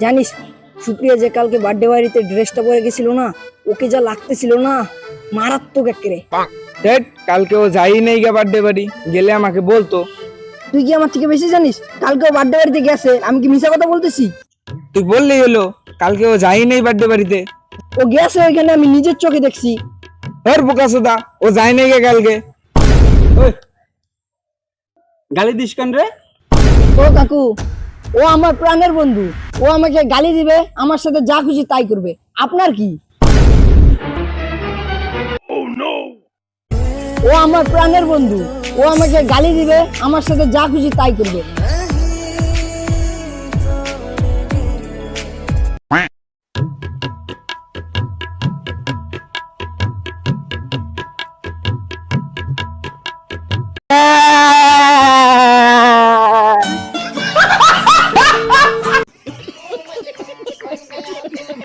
জানিস সুপ্রিয়া যে কালকে বার্থডে বাড়িতে ড্রেসটা পরে গেছিল না, ওকে যা লাগতেছিল না, মারাত্মক একেবারে। দেখ কালকে ও যাই নেই গে বার্থডে বাড়ি, গেলে আমাকে বলতো। তুই কি আমার থেকে বেশি জানিস? কালকে ও বার্থডে বাড়িতে গেছে, আমি কি মিছা কথা বলতেছি? তুই বললেই হলো, কালকে ও যাই নেই বার্থডে বাড়িতে। ও গেছে ওইখানে, আমি নিজের চোখে দেখছি। ওর বোকাচোদা, ও যাই নেই গে কালকে। ওই গালি দিস কেন রে? ও কাকু, ও আমার প্রাণের বন্ধু, ও আমাকে গালি দিবে, আমার সাথে যা খুশি তাই করবে, আপনার কি? ও আমার প্রাণের বন্ধু, ও আমাকে গালি দিবে, আমার সাথে যা খুশি তাই করবে,